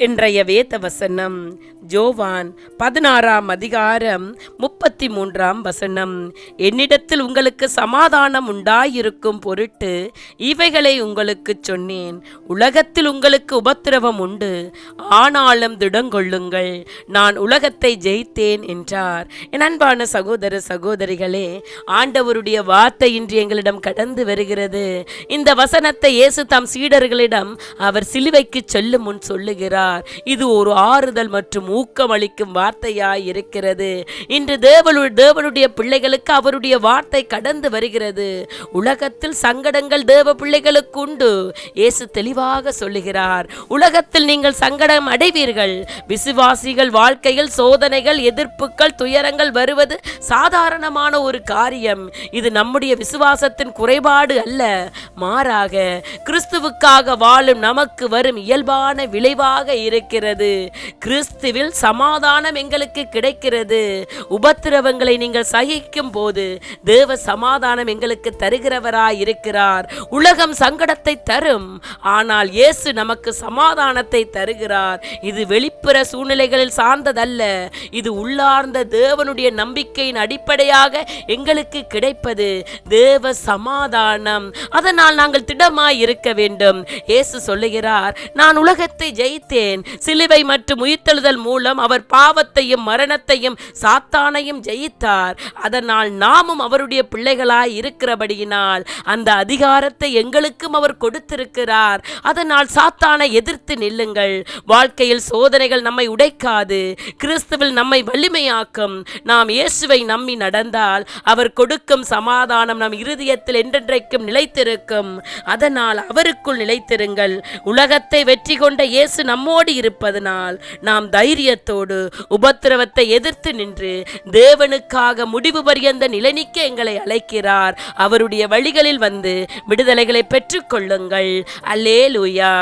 இன்றைய வேத வசனம் யோவான் 16:33. என்னிடத்தில் உங்களுக்கு சமாதானம் உண்டாயிருக்கும் பொருட்டு இவைகளை உங்களுக்கு சொன்னேன். உலகத்தில் உங்களுக்கு உபத்திரவம் உண்டு, ஆனாலும் திடங்கொள்ளுங்கள், நான் உலகத்தை ஜெயித்தேன் என்றார். என் அன்பான சகோதர சகோதரிகளே, ஆண்டவருடைய வார்த்தை இன்று எங்களிடம் கடந்து வருகிறது. இந்த வசனத்தை இயேசு தம் சீடர்களிடம் அவர் சிலுவைக்கு செல்லும் முன் சொல்லுகிறார். இது ஒரு ஆறுதல் மற்றும் ஊக்கம் அளிக்கும் வார்த்தையாய் இருக்கிறது. இன்று தேவனுடைய பிள்ளைகளுக்கு அவருடைய வார்த்தை கடந்து வருகிறது. உலகத்தில் சங்கடங்கள் தேவ பிள்ளைகளுக்கு உண்டு. இயேசு தெளிவாக சொல்லுகிறார், உலகத்தில் நீங்கள் சங்கடம் அடைவீர்கள். விசுவாசிகள் வாழ்க்கையில் சோதனைகள், எதிர்ப்புகள், துயரங்கள் வருவது சாதாரணமான ஒரு காரியம். இது நம்முடைய விசுவாசத்தின் குறைபாடு அல்ல, மாறாக கிறிஸ்துவுக்காக வாழும் நமக்கு வரும் இயல்பான விளைவாக இருக்கிறது. கிறிஸ்துவில் சமாதானம் எங்களுக்கு கிடைக்கிறது. உபத்திரவங்களை நீங்கள் சகிக்கும் போது தேவ சமாதானம் எங்களுக்கு தருகிறவராய் இருக்கிறார். உலகம் சங்கடத்தை தரும், ஆனால் இயேசு நமக்கு சமாதானத்தை தருகிறார். இது வெளிப்புற சூழ்நிலைகளில் சார்ந்ததல்ல, இது உள்ளார்ந்த தேவனுடைய நம்பிக்கையின் அடிப்படையாக எங்களுக்கு கிடைப்பது தேவ சமாதானம். அதனால் நாங்கள் திடமாய் இருக்க வேண்டும். இயேசு சொல்லுகிறார், நான் உலகத்தை ஜெயித்தேன். சிலுவை மற்றும் உயிர்த்தெழுதல் மூலம் அவர் பாவத்தையும் மரணத்தையும் சாத்தானையும் ஜெயித்தார். அதனால் நாமும் அவருடைய பிள்ளைகளாய் இருக்கிறபடியினால் அந்த அதிகாரத்தை எங்களுக்கும் அவர் கொடுத்திருக்கிறார். அதனால் சாத்தானை எதிர்த்து நில்லுங்கள். வாழ்க்கையில் சோதனைகள் நம்மை உடைக்காது, கிறிஸ்துவில் நம்மை வலிமையாக்கும். நாம் இயேசுவை நம்பி நடந்தால் அவர் கொடுக்கும் சமாதானம் நம் இருதயத்தில் என்றென்றைக்கும் நிலைத்திருக்கும். அதனால் அவருக்குள் நிலைத்திருங்கள். உலகத்தை வெற்றி கொண்ட இயேசு நம்மோடு இருப்பதனால் நாம் தைரியத்தோடு உபத்திரவத்தை எதிர்த்து நின்று தேவனுக்காக முடிவு பரியந்த நிலைநிற்க எங்களை அழைக்கிறார். அவருடைய வழிகளில் வந்து விடுதலைகளை பெற்றுக் கொள்ளுங்கள். அல்லேலூயா.